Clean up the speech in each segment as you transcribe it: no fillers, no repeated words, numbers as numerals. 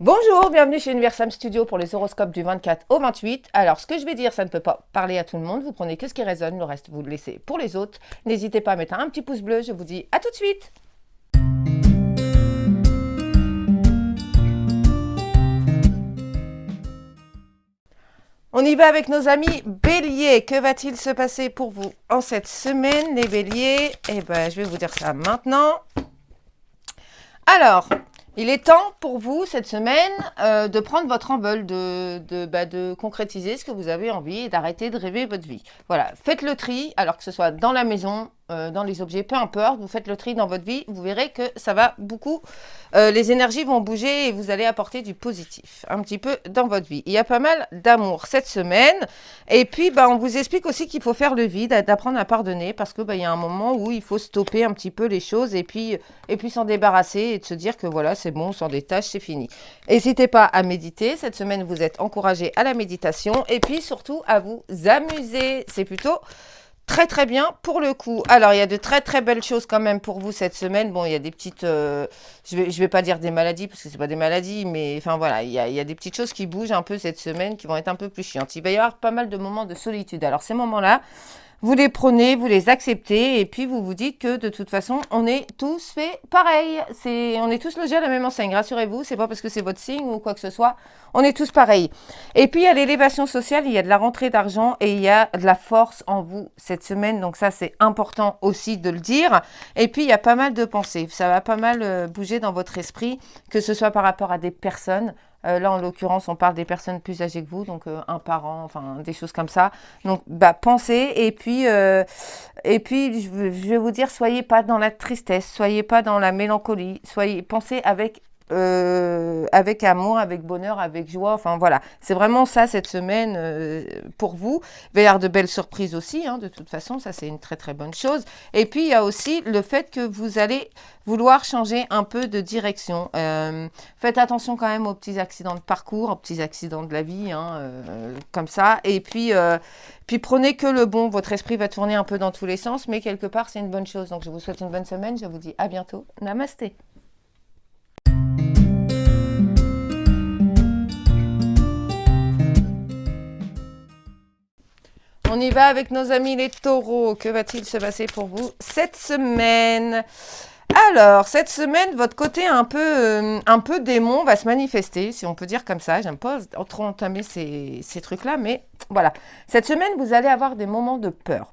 Bonjour, bienvenue chez Universam Studio pour les horoscopes du 24 au 28. Alors, ce que je vais dire, ça ne peut pas parler à tout le monde. Vous prenez que ce qui résonne, le reste, vous le laissez pour les autres. N'hésitez pas à mettre un petit pouce bleu. Je vous dis à tout de suite. On y va avec nos amis Bélier. Que va-t-il se passer pour vous en cette semaine, les Béliers? Eh ben, je vais vous dire ça maintenant. Alors, il est temps pour vous, cette semaine, de prendre votre envol, de concrétiser ce que vous avez envie et d'arrêter de rêver votre vie. Voilà, faites le tri, alors que ce soit dans la maison, dans les objets, peu importe, vous faites le tri dans votre vie, vous verrez que ça va beaucoup, les énergies vont bouger et vous allez apporter du positif, un petit peu dans votre vie. Il y a pas mal d'amour cette semaine, et puis on vous explique aussi qu'il faut faire le vide, d'apprendre à pardonner, parce que il y a un moment où il faut stopper un petit peu les choses, et puis s'en débarrasser, et de se dire que voilà, c'est bon, on s'en détache, c'est fini. N'hésitez pas à méditer, cette semaine vous êtes encouragés à la méditation, et puis surtout à vous amuser, c'est plutôt très très bien pour le coup. Alors il y a de très très belles choses quand même pour vous cette semaine. Bon, il y a des petites, je vais pas dire des maladies parce que c'est pas des maladies, mais enfin voilà, il y a des petites choses qui bougent un peu cette semaine qui vont être un peu plus chiantes. Il va y avoir pas mal de moments de solitude. Alors ces moments-là, vous les prenez, vous les acceptez, et puis vous vous dites que de toute façon, on est tous fait pareil. On est tous logés à la même enseigne. Rassurez-vous, c'est pas parce que c'est votre signe ou quoi que ce soit. On est tous pareils. Et puis il y a l'élévation sociale, il y a de la rentrée d'argent et il y a de la force en vous cette semaine. Donc ça, c'est important aussi de le dire. Et puis il y a pas mal de pensées. Ça va pas mal bouger dans votre esprit, que ce soit par rapport à des personnes. Là, en l'occurrence, on parle des personnes plus âgées que vous, donc un parent, enfin des choses comme ça. Donc, pensez et puis, je vais vous dire, soyez pas dans la tristesse, soyez pas dans la mélancolie, pensez avec amour, avec bonheur, avec joie. Enfin voilà, c'est vraiment ça cette semaine pour vous. Il va y avoir de belles surprises aussi, hein, de toute façon, ça c'est une très très bonne chose. Et puis il y a aussi le fait que vous allez vouloir changer un peu de direction. Faites attention quand même aux petits accidents de parcours, aux petits accidents de la vie, hein, comme ça. Et puis prenez que le bon. Votre esprit va tourner un peu dans tous les sens, mais quelque part c'est une bonne chose. Donc je vous souhaite une bonne semaine. Je vous dis à bientôt. Namasté. On y va avec nos amis les taureaux. Que va-t-il se passer pour vous cette semaine? Alors, cette semaine, votre côté un peu démon va se manifester, si on peut dire comme ça. J'aime pas trop entamer ces trucs-là, mais voilà. Cette semaine, vous allez avoir des moments de peur.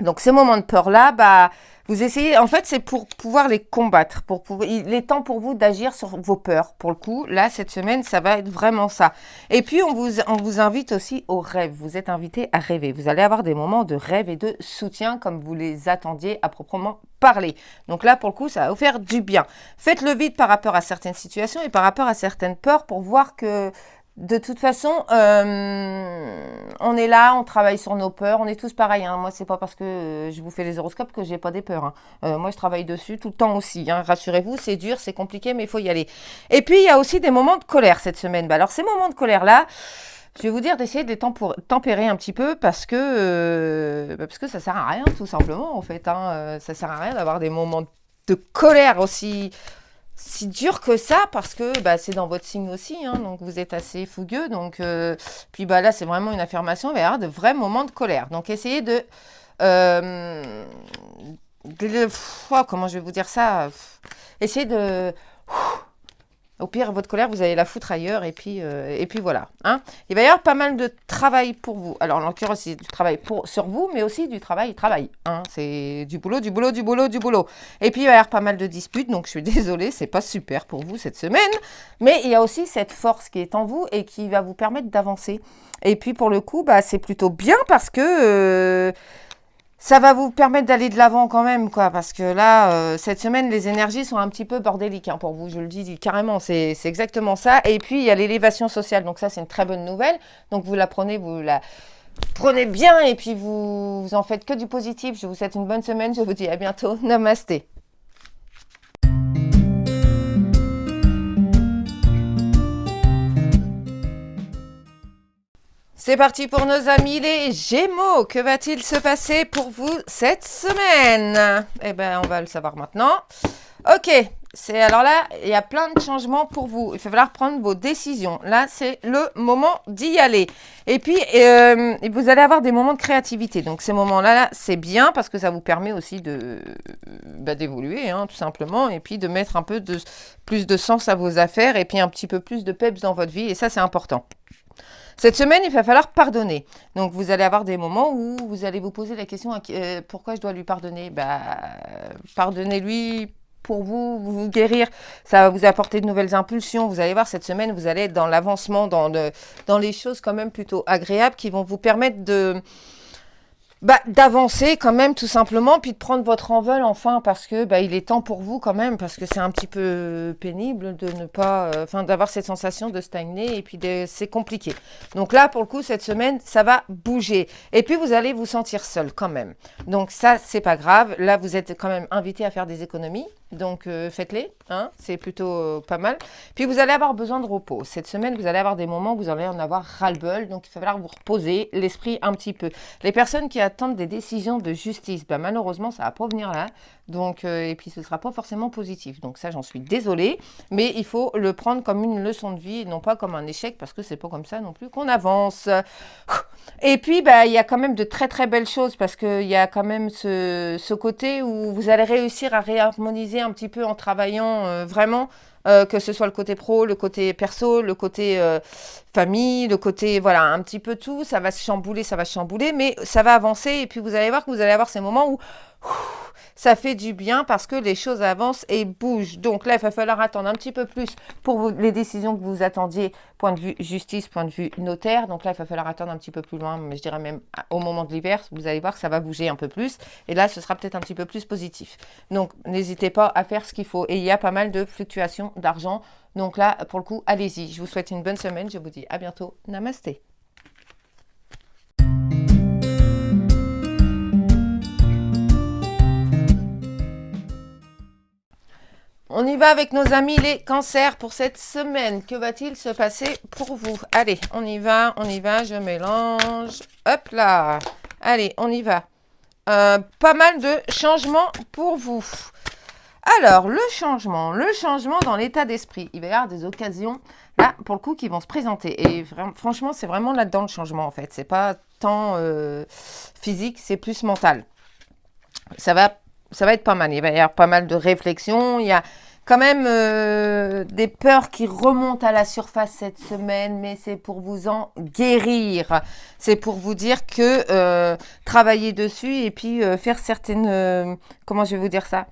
Donc, ces moments de peur-là, vous essayez, en fait, c'est pour pouvoir les combattre. Il est temps pour vous d'agir sur vos peurs. Pour le coup, là, cette semaine, ça va être vraiment ça. Et puis, on vous invite aussi au rêve. Vous êtes invité à rêver. Vous allez avoir des moments de rêve et de soutien comme vous les attendiez à proprement parler. Donc là, pour le coup, ça va vous faire du bien. Faites le vide par rapport à certaines situations et par rapport à certaines peurs pour voir que de toute façon, on est là, on travaille sur nos peurs, on est tous pareils. Hein. Moi, c'est pas parce que je vous fais les horoscopes que j'ai pas des peurs. Hein. Moi, je travaille dessus tout le temps aussi. Hein. Rassurez-vous, c'est dur, c'est compliqué, mais il faut y aller. Et puis, il y a aussi des moments de colère cette semaine. Alors, ces moments de colère-là, je vais vous dire d'essayer de les tempérer un petit peu parce que ça sert à rien, tout simplement, en fait. Hein. Ça sert à rien d'avoir des moments de colère aussi si dur que ça parce que c'est dans votre signe aussi, hein, donc vous êtes assez fougueux, donc puis là c'est vraiment une affirmation, il va y avoir de vrais moments de colère, donc essayez comment je vais vous dire ça, essayez de au pire, votre colère, vous allez la foutre ailleurs et puis voilà. Hein. Il va y avoir pas mal de travail pour vous. Alors, en l'occurrence, c'est du travail sur vous, mais aussi du travail. Hein. C'est du boulot, du boulot, du boulot, du boulot. Et puis, il va y avoir pas mal de disputes. Donc, je suis désolée, c'est pas super pour vous cette semaine. Mais il y a aussi cette force qui est en vous et qui va vous permettre d'avancer. Et puis, pour le coup, c'est plutôt bien parce que ça va vous permettre d'aller de l'avant quand même, quoi, parce que là, cette semaine, les énergies sont un petit peu bordéliques, hein, pour vous, je le dis carrément, c'est exactement ça. Et puis, il y a l'élévation sociale, donc ça, c'est une très bonne nouvelle. Donc, vous la prenez bien, et puis vous en faites que du positif. Je vous souhaite une bonne semaine, je vous dis à bientôt. Namasté. C'est parti pour nos amis les Gémeaux. Que va-t-il se passer pour vous cette semaine? Eh bien, on va le savoir maintenant. Ok, Alors là, il y a plein de changements pour vous. Il va falloir prendre vos décisions. Là, c'est le moment d'y aller. Et puis, vous allez avoir des moments de créativité. Donc, ces moments-là, c'est bien parce que ça vous permet aussi d'évoluer, hein, tout simplement. Et puis, de mettre un peu plus de sens à vos affaires et puis un petit peu plus de peps dans votre vie. Et ça, c'est important. Cette semaine, il va falloir pardonner. Donc, vous allez avoir des moments où vous allez vous poser la question pourquoi je dois lui pardonner. Pardonnez-lui pour vous guérir. Ça va vous apporter de nouvelles impulsions. Vous allez voir, cette semaine, vous allez être dans l'avancement, dans les choses quand même plutôt agréables qui vont vous permettre d'avancer quand même tout simplement, puis de prendre votre envol enfin parce que il est temps pour vous quand même, parce que c'est un petit peu pénible de ne pas, d'avoir cette sensation de stagner et puis c'est compliqué. Donc là, pour le coup, cette semaine, ça va bouger. Et puis vous allez vous sentir seul quand même. Donc ça, c'est pas grave. Là, vous êtes quand même invité à faire des économies. Donc faites-les, hein, c'est plutôt pas mal. Puis vous allez avoir besoin de repos. Cette semaine, vous allez avoir des moments où vous allez en avoir ras-le-bol. Donc il va falloir vous reposer l'esprit un petit peu. Les personnes qui attendent des décisions de justice, malheureusement, ça va pas venir là. Donc, et puis ce sera pas forcément positif. Donc ça, j'en suis désolée. Mais il faut le prendre comme une leçon de vie et non pas comme un échec parce que c'est pas comme ça non plus qu'on avance. Et puis, il y a quand même de très très belles choses parce qu'il y a quand même ce côté où vous allez réussir à réharmoniser un petit peu en travaillant vraiment, que ce soit le côté pro, le côté perso, le côté famille, le côté, voilà, un petit peu tout. Ça va se chambouler, mais ça va avancer. Et puis, vous allez voir que vous allez avoir ces moments où ça fait du bien parce que les choses avancent et bougent. Donc là, il va falloir attendre un petit peu plus pour les décisions que vous attendiez, point de vue justice, point de vue notaire. Donc là, il va falloir attendre un petit peu plus loin, mais je dirais même au moment de l'hiver, vous allez voir que ça va bouger un peu plus. Et là, ce sera peut-être un petit peu plus positif. Donc, n'hésitez pas à faire ce qu'il faut. Et il y a pas mal de fluctuations d'argent. Donc là, pour le coup, allez-y. Je vous souhaite une bonne semaine. Je vous dis à bientôt. Namasté. On y va avec nos amis les cancers pour cette semaine. Que va-t-il se passer pour vous? Allez, on y va, je mélange. Hop là. Allez, on y va. Pas mal de changements pour vous. Alors, le changement dans l'état d'esprit. Il va y avoir des occasions, là, pour le coup, qui vont se présenter. Et franchement, c'est vraiment là-dedans le changement, en fait. C'est pas tant physique, c'est plus mental. Ça va être pas mal. Il va y avoir pas mal de réflexions. Il y a quand même des peurs qui remontent à la surface cette semaine, mais c'est pour vous en guérir. C'est pour vous dire que travailler dessus et puis faire certaines... comment je vais vous dire ça?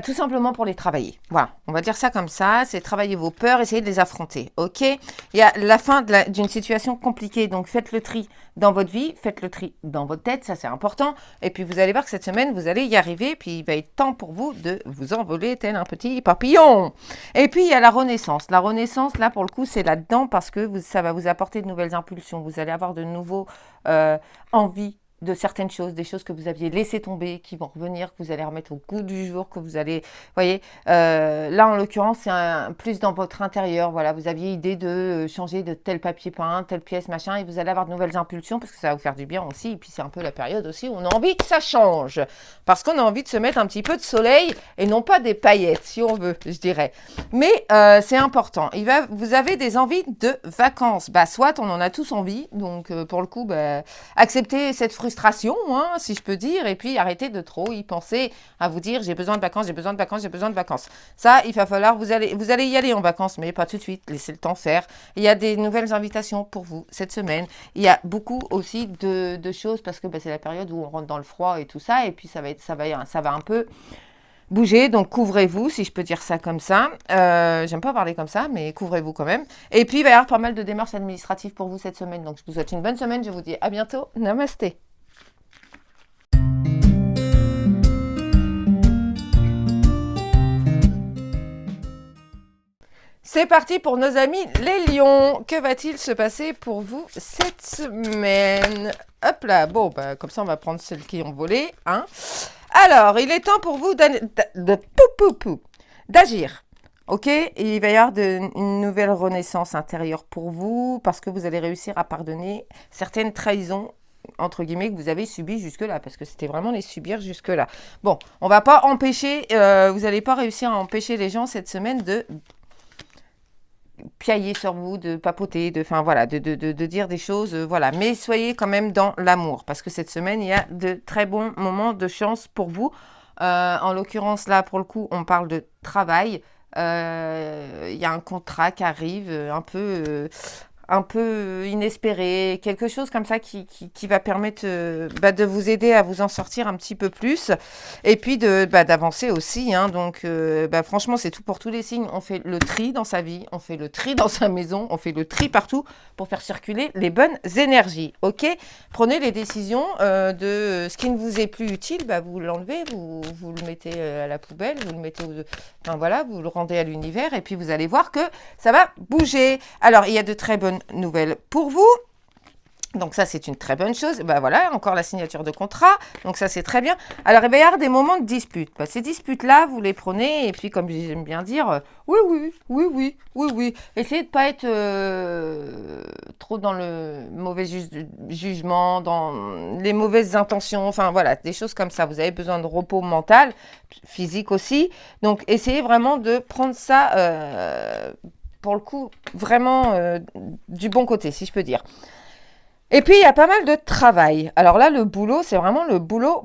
Tout simplement pour les travailler. Voilà, on va dire ça comme ça. C'est travailler vos peurs, essayer de les affronter. Ok? Il y a la fin d'une situation compliquée. Donc, faites le tri dans votre vie. Faites le tri dans votre tête. Ça, c'est important. Et puis, vous allez voir que cette semaine, vous allez y arriver. Puis, il va être temps pour vous de vous envoler tel un petit papillon. Et puis, il y a la renaissance. La renaissance, là, pour le coup, c'est là-dedans parce que ça va vous apporter de nouvelles impulsions. Vous allez avoir de nouveaux envies de certaines choses, des choses que vous aviez laissées tomber, qui vont revenir, que vous allez remettre au goût du jour, que vous allez, voyez, là en l'occurrence c'est plus dans votre intérieur, voilà, vous aviez idée de changer de tel papier peint, telle pièce, machin, et vous allez avoir de nouvelles impulsions, parce que ça va vous faire du bien aussi, et puis c'est un peu la période aussi où on a envie que ça change, parce qu'on a envie de se mettre un petit peu de soleil, et non pas des paillettes, si on veut, je dirais, mais c'est important, vous avez des envies de vacances, soit on en a tous envie, donc pour le coup, acceptez cette frustration, hein, si je peux dire, et puis arrêtez de trop y penser, à vous dire j'ai besoin de vacances, j'ai besoin de vacances, j'ai besoin de vacances. Ça, il va falloir, vous allez y aller en vacances, mais pas tout de suite, laissez le temps faire. Il y a des nouvelles invitations pour vous cette semaine. Il y a beaucoup aussi de choses, parce que c'est la période où on rentre dans le froid et tout ça, et puis ça va un peu bouger, donc couvrez-vous, si je peux dire ça comme ça. J'aime pas parler comme ça, mais couvrez-vous quand même. Et puis, il va y avoir pas mal de démarches administratives pour vous cette semaine. Donc, je vous souhaite une bonne semaine. Je vous dis à bientôt. Namasté. C'est parti pour nos amis les lions. Que va-t-il se passer pour vous cette semaine? Hop là, bon, comme ça, on va prendre celles qui ont volé, hein. Alors, il est temps pour vous d'agir. Ok? Il va y avoir une nouvelle renaissance intérieure pour vous parce que vous allez réussir à pardonner certaines trahisons entre guillemets, que vous avez subi jusque-là, parce que c'était vraiment les subir jusque-là. Bon, on va pas empêcher, vous n'allez pas réussir à empêcher les gens cette semaine de piailler sur vous, de papoter, enfin voilà, de dire des choses, voilà. Mais soyez quand même dans l'amour, parce que cette semaine, il y a de très bons moments de chance pour vous. En l'occurrence, là, pour le coup, on parle de travail. Il y a un contrat qui arrive un peu inespéré, quelque chose comme ça qui va permettre de vous aider à vous en sortir un petit peu plus et puis d'avancer aussi. Hein. Donc, franchement, c'est tout pour tous les signes. On fait le tri dans sa vie, on fait le tri dans sa maison, on fait le tri partout pour faire circuler les bonnes énergies. Ok, prenez les décisions de ce qui ne vous est plus utile, vous l'enlevez, vous le mettez à la poubelle, vous le mettez enfin voilà, vous le rendez à l'univers et puis vous allez voir que ça va bouger. Alors, il y a de très bonnes nouvelles pour vous. Donc ça, c'est une très bonne chose. Voilà, encore la signature de contrat. Donc ça, c'est très bien. Alors, il va y avoir des moments de dispute. Ces disputes-là, vous les prenez. Et puis, comme j'aime bien dire, oui. Essayez de ne pas être trop dans le mauvais jugement, dans les mauvaises intentions. Enfin, voilà, des choses comme ça. Vous avez besoin de repos mental, physique aussi. Donc, essayez vraiment de prendre ça, pour le coup, vraiment du bon côté, si je peux dire. Et puis, il y a pas mal de travail. Alors là, le boulot, c'est vraiment le boulot.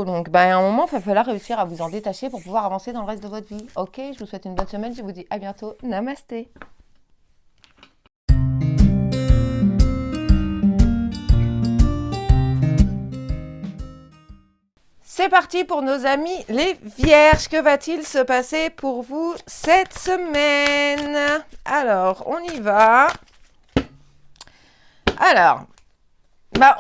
Donc, à un moment, il va falloir réussir à vous en détacher pour pouvoir avancer dans le reste de votre vie. Ok, je vous souhaite une bonne semaine. Je vous dis à bientôt. Namasté. C'est parti pour nos amis les vierges. Que va-t-il se passer pour vous cette semaine? Alors, on y va. Alors,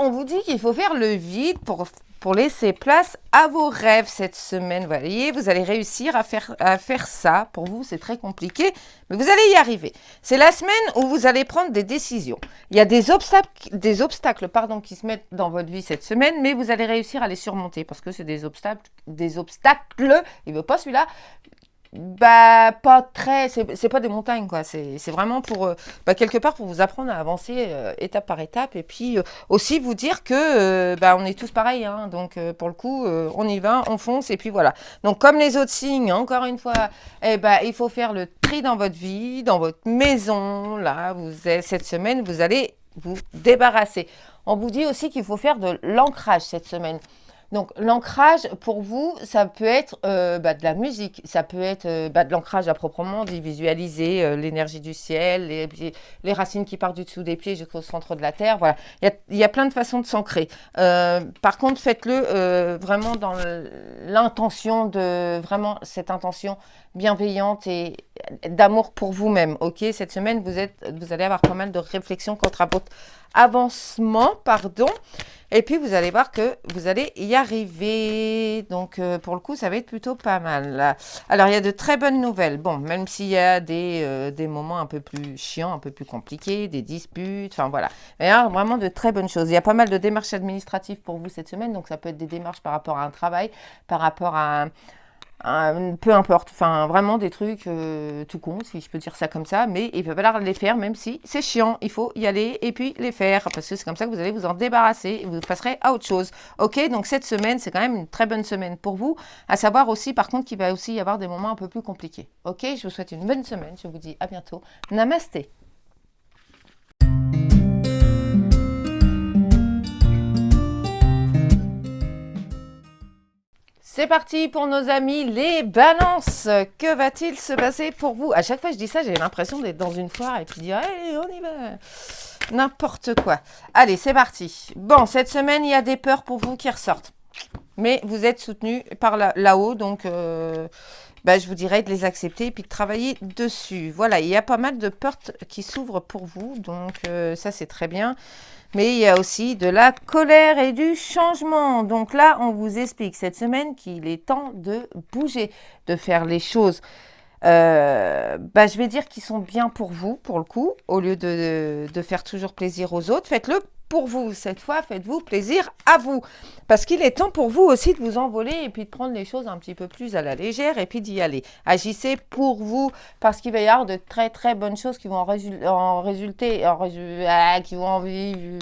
on vous dit qu'il faut faire le vide pour laisser place à vos rêves cette semaine. Vous voyez, vous allez réussir à faire ça. Pour vous, c'est très compliqué, mais vous allez y arriver. C'est la semaine où vous allez prendre des décisions. Il y a des obstacles qui se mettent dans votre vie cette semaine, mais vous allez réussir à les surmonter parce que c'est des obstacles. Il veut pas celui-là. Pas très, c'est pas des montagnes quoi, c'est vraiment pour quelque part pour vous apprendre à avancer étape par étape et puis aussi vous dire que on est tous pareils hein, donc pour le coup on y va, on fonce et puis voilà. Donc comme les autres signes, encore une fois, il faut faire le tri dans votre vie, dans votre maison, là cette semaine vous allez vous débarrasser. On vous dit aussi qu'il faut faire de l'ancrage cette semaine. Donc, l'ancrage, pour vous, ça peut être de la musique, ça peut être de l'ancrage à proprement dit, visualiser l'énergie du ciel, les racines qui partent du dessous des pieds jusqu'au centre de la terre. Voilà, il y a plein de façons de s'ancrer. Par contre, faites-le vraiment dans l'intention vraiment cette intention bienveillante et d'amour pour vous-même. Ok, cette semaine, vous allez avoir pas mal de réflexions quant à votre avancement, et puis, vous allez voir que vous allez y arriver. Donc, pour le coup, ça va être plutôt pas mal. Là. Alors, il y a de très bonnes nouvelles. Bon, même s'il y a des moments un peu plus chiants, un peu plus compliqués, des disputes, enfin voilà. Il y a vraiment de très bonnes choses. Il y a pas mal de démarches administratives pour vous cette semaine. Donc, ça peut être des démarches par rapport à un travail, par rapport à peu importe, enfin vraiment des trucs tout con, si je peux dire ça comme ça, mais il va falloir les faire même si c'est chiant, il faut y aller et puis les faire, parce que c'est comme ça que vous allez vous en débarrasser et vous passerez à autre chose. Ok, donc cette semaine, c'est quand même une très bonne semaine pour vous, à savoir aussi par contre qu'il va aussi y avoir des moments un peu plus compliqués. Ok, je vous souhaite une bonne semaine, je vous dis à bientôt, namasté. C'est parti pour nos amis les balances. Que va-t-il se passer pour vous? À chaque fois que je dis ça, j'ai l'impression d'être dans une foire et puis de dire allez, on y va. N'importe quoi. Allez, c'est parti. Bon, cette semaine, il y a des peurs pour vous qui ressortent. Mais vous êtes soutenu par là-haut, donc je vous dirais de les accepter et puis de travailler dessus. Voilà, il y a pas mal de portes qui s'ouvrent pour vous, donc ça c'est très bien. Mais il y a aussi de la colère et du changement. Donc là, on vous explique cette semaine qu'il est temps de bouger, de faire les choses. Je vais dire qu'ils sont bien pour vous, pour le coup. Au lieu de faire toujours plaisir aux autres, faites-le pour vous. Cette fois, faites-vous plaisir à vous. Parce qu'il est temps pour vous aussi de vous envoler et puis de prendre les choses un petit peu plus à la légère et puis d'y aller. Agissez pour vous parce qu'il va y avoir de très très bonnes choses qui vont qui vont en vivre.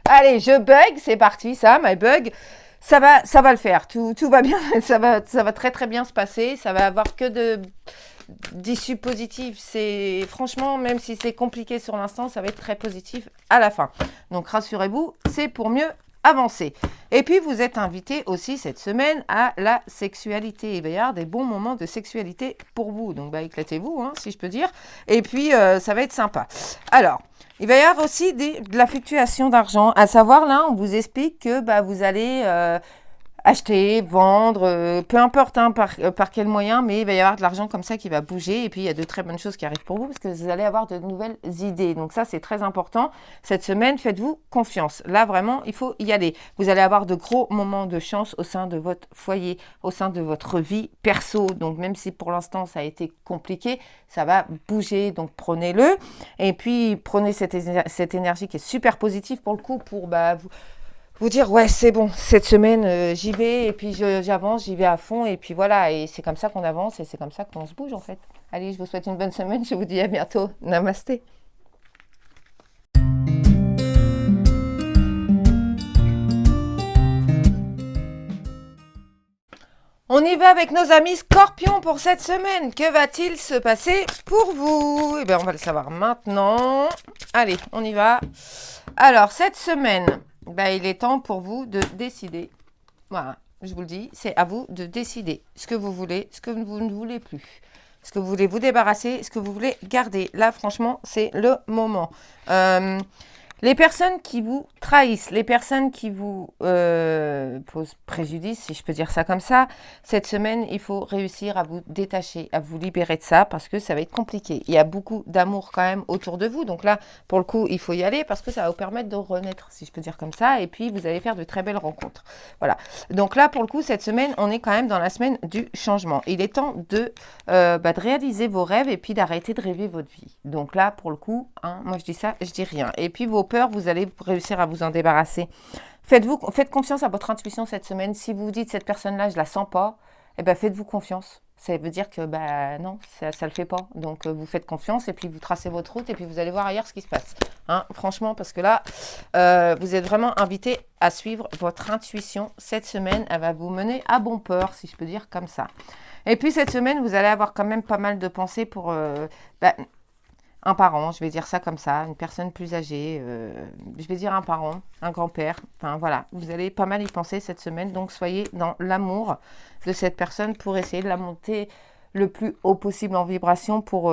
Allez, je bug, c'est parti, ça, my bug. Ça va le faire, tout va bien, ça va très très bien se passer, ça va avoir que d'issues positives. C'est franchement, même si c'est compliqué sur l'instant, ça va être très positif à la fin. Donc rassurez-vous, c'est pour mieux avancer. Et puis vous êtes invité aussi cette semaine à la sexualité. Il va y avoir des bons moments de sexualité pour vous. Donc éclatez-vous, hein, si je peux dire. Et puis ça va être sympa. Alors, il va y avoir aussi de la fluctuation d'argent. À savoir, là, on vous explique que vous allez acheter, vendre, peu importe par quel moyen, mais il va y avoir de l'argent comme ça qui va bouger. Et puis, il y a de très bonnes choses qui arrivent pour vous parce que vous allez avoir de nouvelles idées. Donc ça, c'est très important. Cette semaine, faites-vous confiance. Là, vraiment, il faut y aller. Vous allez avoir de gros moments de chance au sein de votre foyer, au sein de votre vie perso. Donc, même si pour l'instant, ça a été compliqué, ça va bouger. Donc, prenez-le. Et puis, prenez cette énergie qui est super positive pour le coup pour vous dire ouais c'est bon, cette semaine j'y vais et puis j'avance, j'y vais à fond et puis voilà, et c'est comme ça qu'on avance et c'est comme ça qu'on se bouge en fait. Allez, je vous souhaite une bonne semaine, je vous dis à bientôt, namasté. On y va avec nos amis Scorpions pour cette semaine. Que va-t-il se passer pour vous? Eh bien, on va le savoir maintenant. Allez, on y va. Alors, cette semaine, il est temps pour vous de décider. Voilà, je vous le dis, c'est à vous de décider ce que vous voulez, ce que vous ne voulez plus. Ce que vous voulez vous débarrasser, ce que vous voulez garder. Là, franchement, c'est le moment. Les personnes qui vous trahissent, les personnes qui vous posent préjudice, si je peux dire ça comme ça, cette semaine, il faut réussir à vous détacher, à vous libérer de ça parce que ça va être compliqué. Il y a beaucoup d'amour quand même autour de vous. Donc là, pour le coup, il faut y aller parce que ça va vous permettre de renaître, si je peux dire comme ça. Et puis, vous allez faire de très belles rencontres. Voilà. Donc là, pour le coup, cette semaine, on est quand même dans la semaine du changement. Il est temps de réaliser vos rêves et puis d'arrêter de rêver votre vie. Donc là, pour le coup, moi je dis ça, je dis rien. Et puis vos peurs, vous allez réussir à vous en débarrasser. Faites confiance à votre intuition cette semaine. Si vous vous dites cette personne-là, je la sens pas, faites-vous confiance. Ça veut dire que non, ça le fait pas. Donc vous faites confiance et puis vous tracez votre route et puis vous allez voir ailleurs ce qui se passe. Franchement, parce que là, vous êtes vraiment invité à suivre votre intuition cette semaine. Elle va vous mener à bon port, si je peux dire comme ça. Et puis cette semaine, vous allez avoir quand même pas mal de pensées pour un parent, je vais dire ça comme ça, une personne plus âgée, je vais dire un parent, un grand-père, enfin voilà, vous allez pas mal y penser cette semaine, donc soyez dans l'amour de cette personne pour essayer de la monter le plus haut possible en vibration pour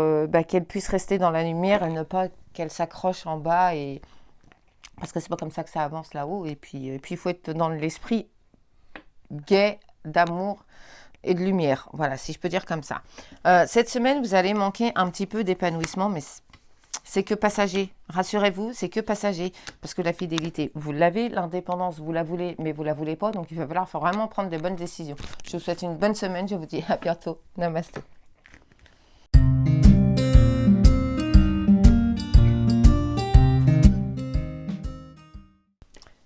qu'elle puisse rester dans la lumière et ne pas qu'elle s'accroche en bas, et parce que c'est pas comme ça que ça avance là-haut, et puis il faut être dans l'esprit gai, d'amour et de lumière, voilà, si je peux dire comme ça. Cette semaine, vous allez manquer un petit peu d'épanouissement, mais c'est que passager. Rassurez-vous, c'est que passager. Parce que la fidélité, vous l'avez, l'indépendance, vous la voulez, mais vous la voulez pas, donc il va falloir vraiment prendre des bonnes décisions. Je vous souhaite une bonne semaine, je vous dis à bientôt. Namasté.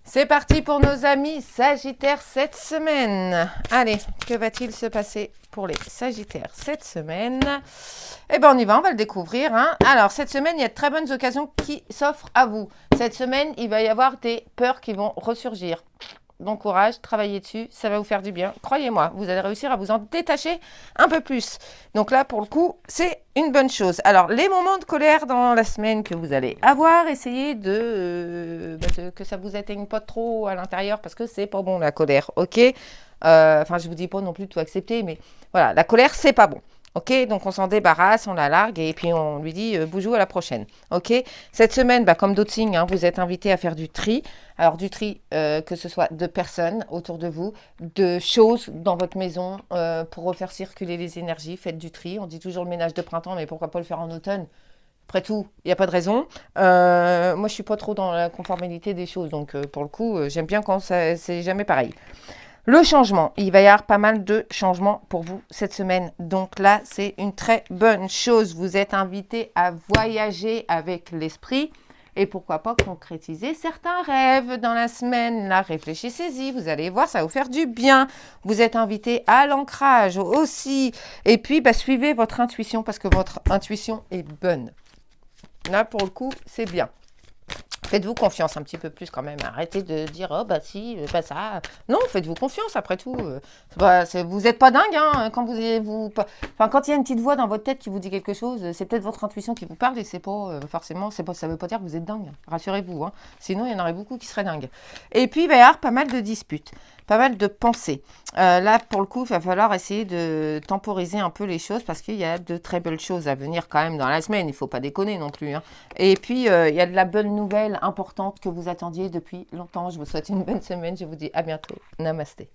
C'est parti pour nos amis Sagittaires cette semaine. Allez, que va-t-il se passer pour les Sagittaires cette semaine? On y va, on va le découvrir. Alors, cette semaine, il y a de très bonnes occasions qui s'offrent à vous. Cette semaine, il va y avoir des peurs qui vont ressurgir. Bon courage, travaillez dessus, ça va vous faire du bien. Croyez-moi, vous allez réussir à vous en détacher un peu plus. Donc là, pour le coup, c'est une bonne chose. Alors, les moments de colère dans la semaine que vous allez avoir, essayez que ça vous éteigne pas trop à l'intérieur parce que c'est pas bon la colère, ok? Je vous dis pas non plus de tout accepter, mais voilà, la colère, c'est pas bon. Ok, donc on s'en débarrasse, on la largue et puis on lui dit boujou à la prochaine. Ok, cette semaine, comme d'autres signes, vous êtes invité à faire du tri. Alors du tri, que ce soit de personnes autour de vous, de choses dans votre maison pour refaire circuler les énergies. Faites du tri. On dit toujours le ménage de printemps, mais pourquoi pas le faire en automne? Après tout, il n'y a pas de raison. Moi, je suis pas trop dans la conformité des choses, donc pour le coup, j'aime bien quand c'est jamais pareil. Le changement, il va y avoir pas mal de changements pour vous cette semaine. Donc là, c'est une très bonne chose. Vous êtes invité à voyager avec l'esprit Et pourquoi pas concrétiser certains rêves dans la semaine. Là, réfléchissez-y, vous allez voir, ça va vous faire du bien. Vous êtes invité à l'ancrage aussi. Et puis, suivez votre intuition parce que votre intuition est bonne. Là, pour le coup, c'est bien. Faites-vous confiance un petit peu plus quand même. Arrêtez de dire, oh bah si, pas ça. Non, faites-vous confiance après tout. Vous n'êtes pas dingue hein, quand quand il y a une petite voix dans votre tête qui vous dit quelque chose, c'est peut-être votre intuition qui vous parle et c'est pas forcément, ça ne veut pas dire que vous êtes dingue. Rassurez-vous. Hein. Sinon, il y en aurait beaucoup qui seraient dingues. Et puis, il va y avoir pas mal de disputes, pas mal de pensées. Là, pour le coup, il va falloir essayer de temporiser un peu les choses parce qu'il y a de très belles choses à venir quand même dans la semaine. Il ne faut pas déconner non plus. Hein. Et puis, il y a de la bonne nouvelle importante que vous attendiez depuis longtemps. Je vous souhaite une bonne semaine. Je vous dis à bientôt. Namasté.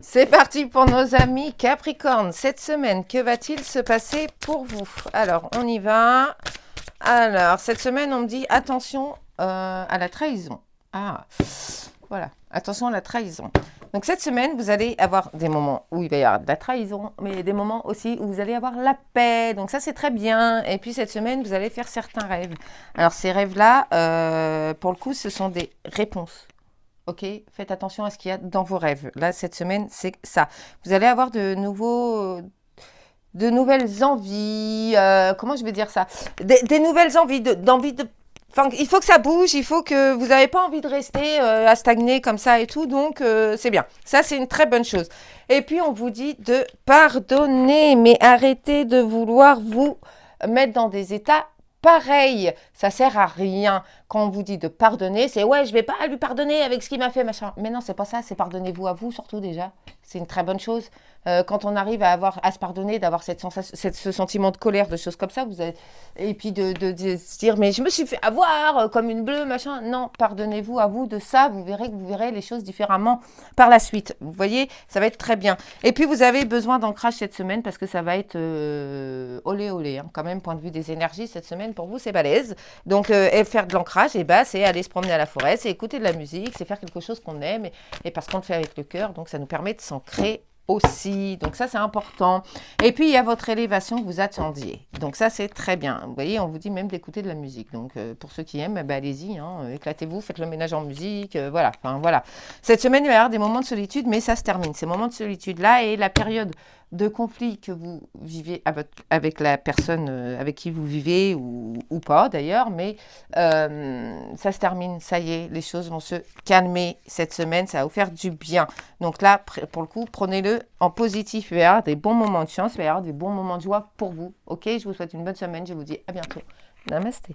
C'est parti pour nos amis Capricorne. Cette semaine, que va-t-il se passer pour vous? Alors, on y va. Alors, cette semaine, on me dit attention à la trahison. Ah, voilà. Attention à la trahison. Donc, cette semaine, vous allez avoir des moments où il va y avoir de la trahison, mais des moments aussi où vous allez avoir la paix. Donc, ça, c'est très bien. Et puis, cette semaine, vous allez faire certains rêves. Alors, ces rêves-là, pour le coup, ce sont des réponses. Ok, faites attention à ce qu'il y a dans vos rêves. Là, cette semaine, c'est ça. Vous allez avoir de nouvelles envies. Comment je vais dire ça? Des nouvelles envies, Enfin, il faut que ça bouge, il faut que vous n'avez pas envie de rester à stagner comme ça et tout, donc c'est bien. Ça, c'est une très bonne chose. Et puis, on vous dit de pardonner, mais arrêtez de vouloir vous mettre dans des états pareils. Ça sert à rien. Quand on vous dit de pardonner, c'est ouais, je vais pas lui pardonner avec ce qu'il m'a fait, machin. Mais non, c'est pas ça, c'est pardonnez-vous à vous surtout déjà. C'est une très bonne chose. Quand on arrive à se pardonner, d'avoir ce sentiment de colère, de choses comme ça, et puis de se dire mais je me suis fait avoir comme une bleue, machin. Non, pardonnez-vous à vous de ça. Vous verrez les choses différemment par la suite. Vous voyez, ça va être très bien. Et puis vous avez besoin d'ancrage cette semaine parce que ça va être olé olé. Hein, quand même, point de vue des énergies cette semaine pour vous, c'est balèze. Donc et faire de l'ancrage, c'est aller se promener à la forêt, c'est écouter de la musique, c'est faire quelque chose qu'on aime et parce qu'on le fait avec le cœur, donc ça nous permet de s'ancrer aussi. Donc ça, c'est important. Et puis, il y a votre élévation que vous attendiez. Donc ça, c'est très bien. Vous voyez, on vous dit même d'écouter de la musique. Donc, pour ceux qui aiment, allez-y, hein, éclatez-vous, faites le ménage en musique. Voilà. Enfin, voilà. Cette semaine, il va y avoir des moments de solitude, mais ça se termine. Ces moments de solitude-là et la période de conflit que vous vivez avec la personne avec qui vous vivez ou pas d'ailleurs, mais ça se termine, ça y est, les choses vont se calmer cette semaine, ça va vous faire du bien. Donc là, pour le coup, prenez-le en positif, il va y avoir des bons moments de chance, il va y avoir des bons moments de joie pour vous. Ok, je vous souhaite une bonne semaine, je vous dis à bientôt. Namasté.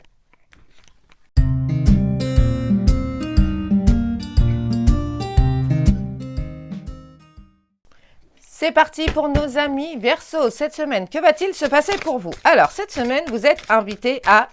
C'est parti pour nos amis Verseau. Cette semaine, que va-t-il se passer pour vous? Alors, cette semaine, vous êtes invité à...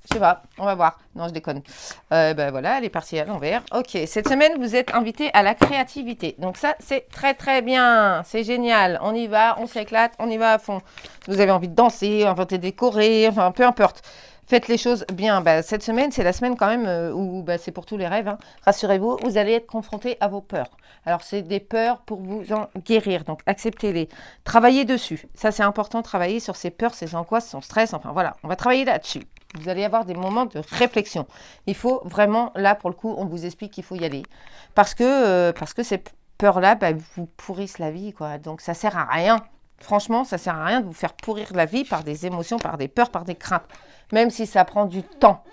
Je sais pas, on va voir. Non, je déconne. Voilà, elle est partie à l'envers. Ok, cette semaine, vous êtes invité à la créativité. Donc ça, c'est très très bien. C'est génial. On y va, on s'éclate, on y va à fond. Vous avez envie de danser, inventer, décorer, enfin, peu importe. Faites les choses bien. Cette semaine, c'est la semaine quand même où c'est pour tous les rêves. Hein. Rassurez-vous, vous allez être confronté à vos peurs. Alors, c'est des peurs pour vous en guérir. Donc, acceptez-les. Travaillez dessus. Ça, c'est important, travailler sur ces peurs, ces angoisses, son stress. Enfin, voilà, on va travailler là-dessus. Vous allez avoir des moments de réflexion. Il faut vraiment, là, pour le coup, on vous explique qu'il faut y aller. Parce que ces peurs-là, vous pourrissent la vie, quoi. Donc, ça sert à rien. Franchement, ça sert à rien de vous faire pourrir la vie par des émotions, par des peurs, par des craintes. Même si ça prend du temps.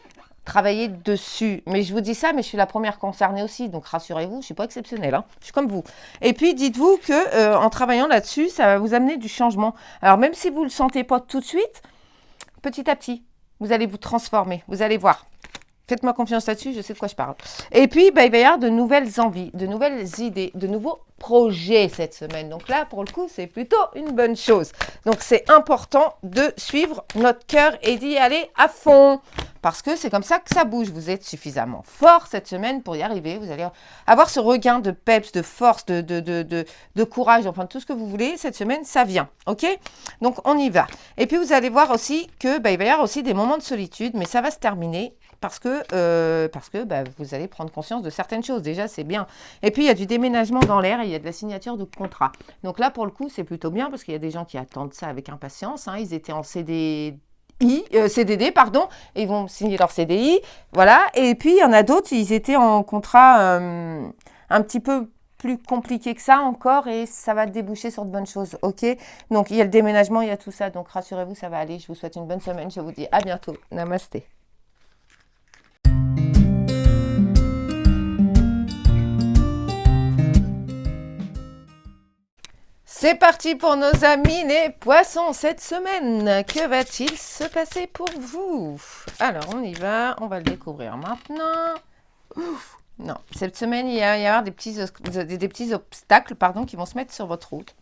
Travaillez dessus. Mais je vous dis ça, mais je suis la première concernée aussi. Donc, rassurez-vous, je ne suis pas exceptionnelle. Hein. Je suis comme vous. Et puis, dites-vous que en travaillant là-dessus, ça va vous amener du changement. Alors, même si vous ne le sentez pas tout de suite, petit à petit, vous allez vous transformer. Vous allez voir. Faites-moi confiance là-dessus, je sais de quoi je parle. Et puis, il va y avoir de nouvelles envies, de nouvelles idées, de nouveaux projets cette semaine. Donc là, pour le coup, c'est plutôt une bonne chose. Donc, c'est important de suivre notre cœur et d'y aller à fond. Parce que c'est comme ça que ça bouge. Vous êtes suffisamment fort cette semaine pour y arriver. Vous allez avoir ce regain de peps, de force, de courage, enfin tout ce que vous voulez. Cette semaine, ça vient. OK? Donc, on y va. Et puis, vous allez voir aussi que il va y avoir aussi des moments de solitude, mais ça va se terminer. parce que bah, vous allez prendre conscience de certaines choses. Déjà, c'est bien. Et puis, il y a du déménagement dans l'air et il y a de la signature de contrat. Donc là, pour le coup, c'est plutôt bien parce qu'il y a des gens qui attendent ça avec impatience. Hein. Ils étaient en CDD, pardon, et ils vont signer leur CDI. Voilà. Et puis, il y en a d'autres, ils étaient en contrat un petit peu plus compliqué que ça encore et ça va déboucher sur de bonnes choses, ok? Donc, il y a le déménagement, il y a tout ça, donc rassurez-vous, ça va aller. Je vous souhaite une bonne semaine, je vous dis à bientôt. Namasté. C'est parti pour nos amis les poissons cette semaine. Que va-t-il se passer pour vous? Alors, on y va, on va le découvrir maintenant. Ouf. Non, cette semaine, il va y avoir des petits obstacles qui vont se mettre sur votre route.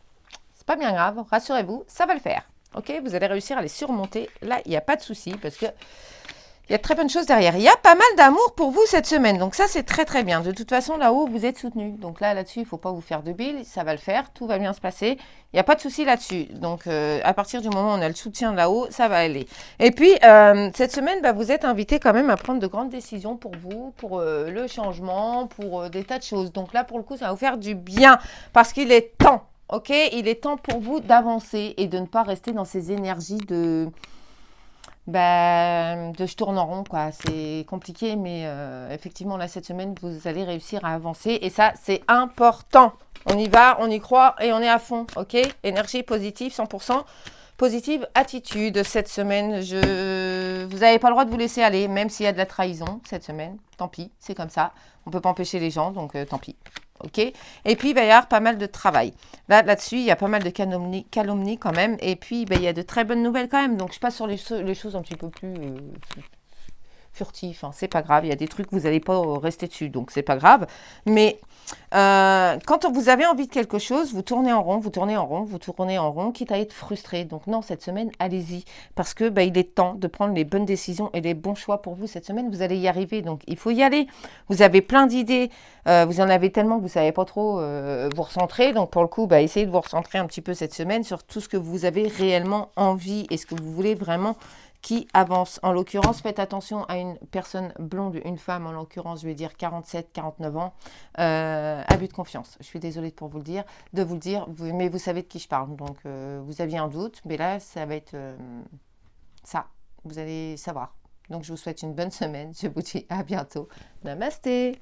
C'est pas bien grave, rassurez-vous, ça va le faire. Ok, vous allez réussir à les surmonter. Là, il n'y a pas de souci parce que il y a de très bonnes choses derrière. Il y a pas mal d'amour pour vous cette semaine. Donc ça, c'est très très bien. De toute façon, là-haut, vous êtes soutenu. Donc là-dessus, il ne faut pas vous faire de bile. Ça va le faire. Tout va bien se passer. Il n'y a pas de souci là-dessus. Donc à partir du moment où on a le soutien là-haut, ça va aller. Et puis, cette semaine, bah, vous êtes invité quand même à prendre de grandes décisions pour vous, pour le changement, pour des tas de choses. Donc là, pour le coup, ça va vous faire du bien. Parce qu'il est temps. Ok, il est temps pour vous d'avancer et de ne pas rester dans ces énergies de je tourne en rond, quoi. C'est compliqué, mais effectivement, là, cette semaine, vous allez réussir à avancer. Et ça, c'est important. On y va, on y croit et on est à fond, ok? Énergie positive, 100%. Positive attitude cette semaine. Vous n'avez pas le droit de vous laisser aller, même s'il y a de la trahison cette semaine. Tant pis, c'est comme ça. On ne peut pas empêcher les gens, donc tant pis. Ok. Et puis, il va y avoir pas mal de travail. Là-dessus, il y a pas mal de calomnies quand même. Et puis, il y a de très bonnes nouvelles quand même. Donc, je passe sur les choses un petit peu plus furtif, hein, c'est pas grave, il y a des trucs, vous n'allez pas rester dessus, donc c'est pas grave. Mais quand vous avez envie de quelque chose, vous tournez en rond, vous tournez en rond, vous tournez en rond, quitte à être frustré. Donc non, cette semaine, allez-y, parce que il est temps de prendre les bonnes décisions et les bons choix pour vous cette semaine. Vous allez y arriver, donc il faut y aller. Vous avez plein d'idées, vous en avez tellement que vous savez pas trop vous recentrer. Donc pour le coup, essayez de vous recentrer un petit peu cette semaine sur tout ce que vous avez réellement envie et ce que vous voulez vraiment qui avance. En l'occurrence, faites attention à une personne blonde, une femme, en l'occurrence, je vais dire 47, 49 ans, abus de confiance. Je suis désolée de vous le dire, mais vous savez de qui je parle. Donc, vous aviez un doute, mais là, ça va être ça. Vous allez savoir. Donc, je vous souhaite une bonne semaine. Je vous dis à bientôt. Namasté.